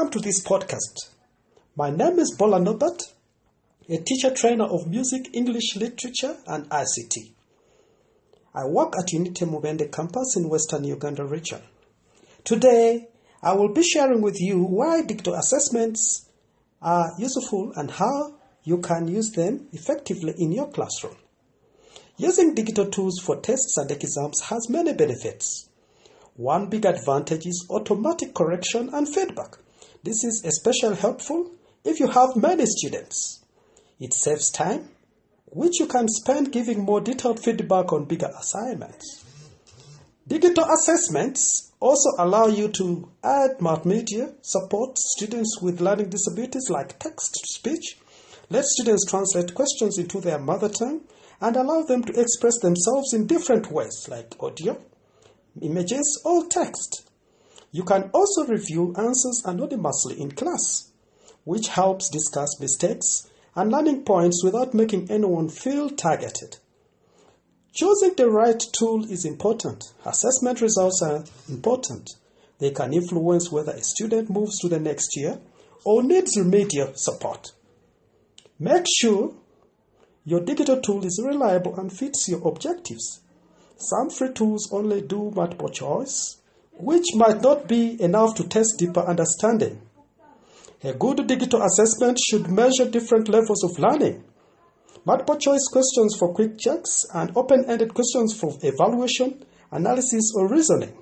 Welcome to this podcast. My name is Bola Norbert, a teacher trainer of music, English literature, and ICT. I work at Unity Mubende campus in Western Uganda region. Today, I will be sharing with you why digital assessments are useful and how you can use them effectively in your classroom. Using digital tools for tests and exams has many benefits. One big advantage is automatic correction and feedback. This is especially helpful if you have many students. It saves time, which you can spend giving more detailed feedback on bigger assignments. Digital assessments also allow you to add multimedia, support students with learning disabilities like text-to-speech, let students translate questions into their mother tongue, and allow them to express themselves in different ways like audio, images, or text. You can also review answers anonymously in class, which helps discuss mistakes and learning points without making anyone feel targeted. Choosing the right tool is important. Assessment results are important. They can influence whether a student moves to the next year or needs remedial support. Make sure your digital tool is reliable and fits your objectives. Some free tools only do multiple choice, which might not be enough to test deeper understanding. A good digital assessment should measure different levels of learning. Multiple choice questions for quick checks and open-ended questions for evaluation, analysis, or reasoning.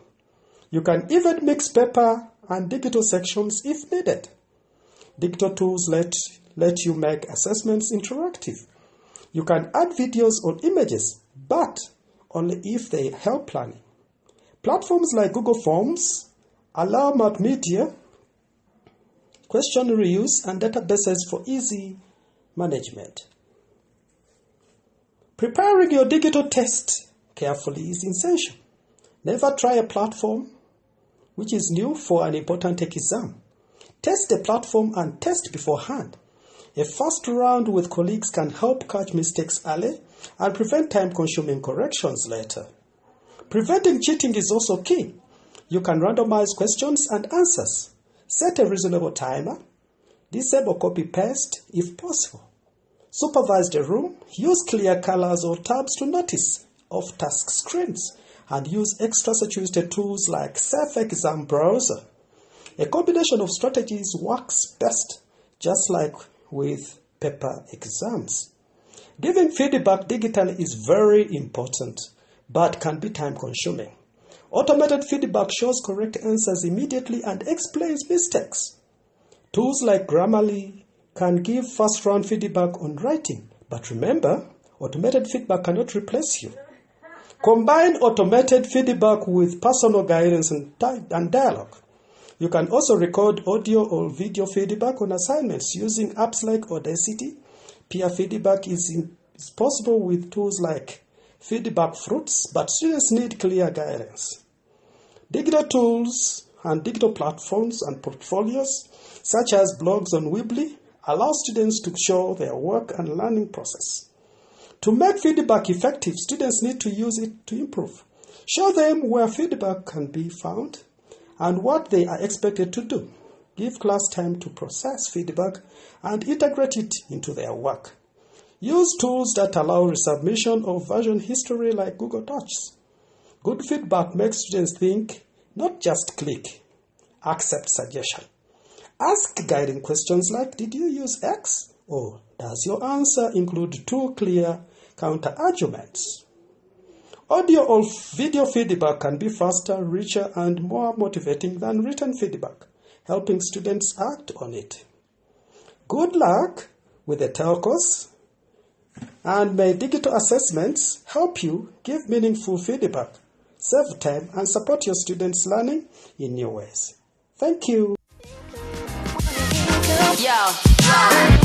You can even mix paper and digital sections if needed. Digital tools let you make assessments interactive. You can add videos or images, but only if they help planning. Platforms like Google Forms allow multimedia, question reuse, and databases for easy management. Preparing your digital test carefully is essential. Never try a platform which is new for an important exam. Test the platform and test beforehand. A first round with colleagues can help catch mistakes early and prevent time-consuming corrections later. Preventing cheating is also key. You can randomize questions and answers. Set a reasonable timer. Disable copy-paste if possible. Supervise the room. Use clear colors or tabs to notice off-task screens. And use extra security tools like Safe Exam Browser. A combination of strategies works best, just like with paper exams. Giving feedback digitally is very important, but can be time-consuming. Automated feedback shows correct answers immediately and explains mistakes. Tools like Grammarly can give first-round feedback on writing, but remember, automated feedback cannot replace you. Combine automated feedback with personal guidance and dialogue. You can also record audio or video feedback on assignments using apps like Audacity. Peer feedback is possible with tools like Feedback Fruits, but students need clear guidance. Digital tools and digital platforms and portfolios, such as blogs on Weebly, allow students to show their work and learning process. To make feedback effective, students need to use it to improve. Show them where feedback can be found and what they are expected to do. Give class time to process feedback and integrate it into their work. Use tools that allow resubmission of version history like Google Docs. Good feedback makes students think, not just click. Accept suggestion. Ask guiding questions like, did you use X? Or does your answer include two clear counter-arguments? Audio or video feedback can be faster, richer, and more motivating than written feedback, helping students act on it. Good luck with the telcos, and may digital assessments help you give meaningful feedback, save time, and support your students' learning in new ways. Thank you. Yo.